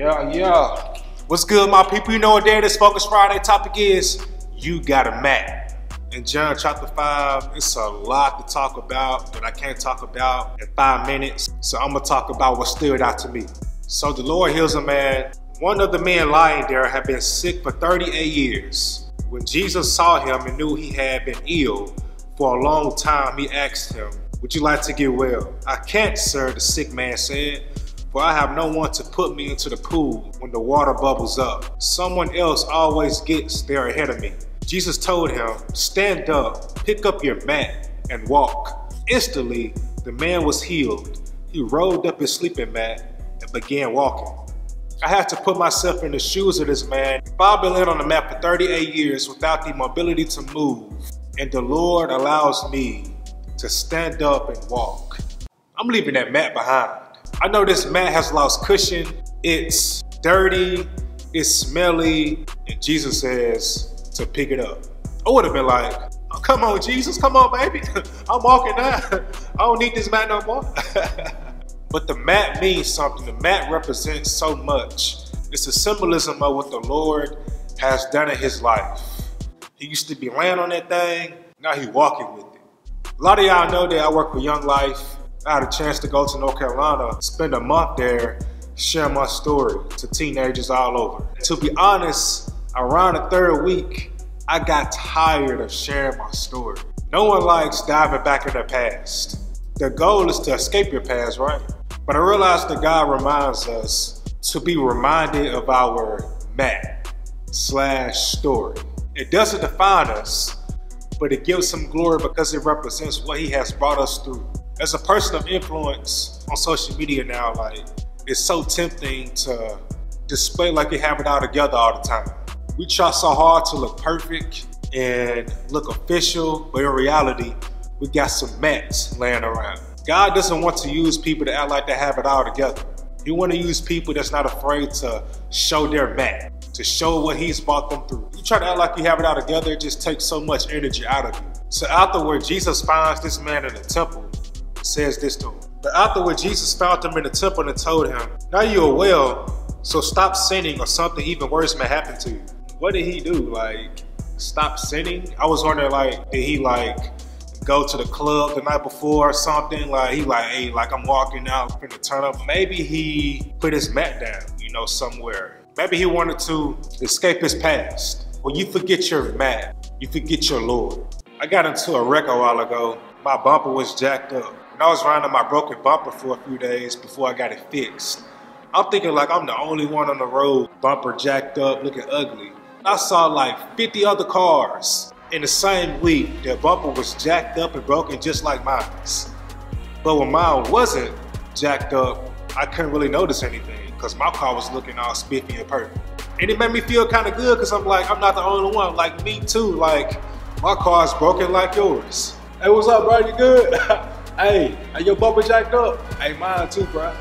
Yeah. What's good, my people? You know what day this Focus Friday topic is? You got a mat. In John chapter 5, it's a lot to talk about that I can't talk about in 5 minutes. So I'm gonna talk about what stood out to me. So the Lord heals a man. One of the men lying there had been sick for 38 years. When Jesus saw him and knew he had been ill for a long time, he asked him, "Would you like to get well?" "I can't, sir," the sick man said, "for I have no one to put me into the pool when the water bubbles up. Someone else always gets there ahead of me." Jesus told him, "Stand up, pick up your mat, and walk." Instantly, the man was healed. He rolled up his sleeping mat and began walking. I had to put myself in the shoes of this man. I've been laying on the mat for 38 years without the mobility to move, and the Lord allows me to stand up and walk. I'm leaving that mat behind. I know this mat has lost cushion, it's dirty, it's smelly, and Jesus says to pick it up. I would have been like, "Oh, come on, Jesus, come on, baby. I'm walking now. I don't need this mat no more." But the mat means something. The mat represents so much. It's a symbolism of what the Lord has done in his life. He used to be laying on that thing, now he's walking with it. A lot of y'all know that I work with Young Life. I had a chance to go to North Carolina, spend a month there, share my story to teenagers all over. To be honest, around the third week, I got tired of sharing my story. No one likes diving back in their past. The goal is to escape your past, right? But I realized that God reminds us to be reminded of our mat/story. It doesn't define us, but it gives him glory because it represents what he has brought us through. As a person of influence on social media now, it's so tempting to display like you have it all together all the time. We try so hard to look perfect and look official, but in reality, we got some mats laying around. God doesn't want to use people that act like they have it all together. He wants to use people that's not afraid to show their mat, to show what he's brought them through. You try to act like you have it all together, it just takes so much energy out of you. So afterward, Jesus finds this man in the temple, says this to him. But afterward, Jesus found him in the temple and told him, "Now you are well, so stop sinning or something even worse may happen to you." What did he do? Stop sinning? I was wondering, did he go to the club the night before or something? Hey, I'm walking out, finna turn up. Maybe he put his mat down, somewhere. Maybe he wanted to escape his past. When you forget your mat, you forget your Lord. I got into a wreck a while ago. My bumper was jacked up. And I was riding my broken bumper for a few days before I got it fixed. I'm thinking I'm the only one on the road, bumper jacked up, looking ugly. I saw 50 other cars in the same week. Their bumper was jacked up and broken just like mine. But when mine wasn't jacked up, I couldn't really notice anything because my car was looking all spiffy and perfect. And it made me feel kind of good because I'm not the only one. Me too. My car's broken like yours. Hey, what's up, bro? You good? Hey, your bumper jacked up? Hey, mine too, bro.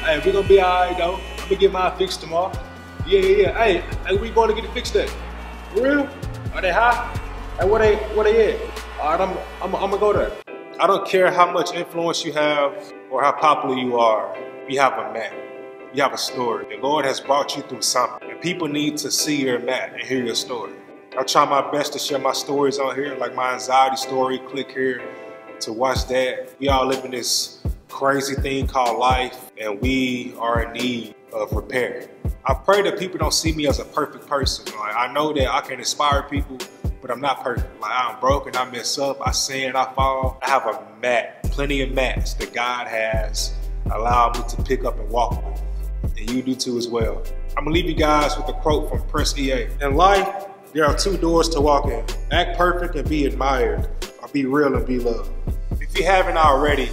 Hey, we gonna be all right though. I'm gonna get mine fixed tomorrow. Yeah. Hey, we going to get it fixed at? For real? Are they high? Hey, where they at? All right, I'm gonna go there. I don't care how much influence you have or how popular you are. You have a mat. You have a story. The Lord has brought you through something, and people need to see your mat and hear your story. I try my best to share my stories on here, like my anxiety story. Click here to watch that. We all live in this crazy thing called life, and we are in need of repair. I pray that people don't see me as a perfect person. I know that I can inspire people, but I'm not perfect. I'm broken, I mess up, I sin, I fall. I have a mat, plenty of mats that God has allowed me to pick up and walk with. And you do too as well. I'm gonna leave you guys with a quote from Prince EA. In life, there are 2 doors to walk in. Act perfect and be admired, or be real and be loved. If you haven't already,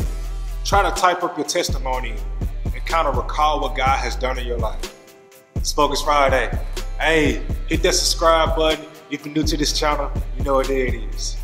try to type up your testimony and kind of recall what God has done in your life. It's Focus Friday. Hey, hit that subscribe button. If you're new to this channel, you know what day it is.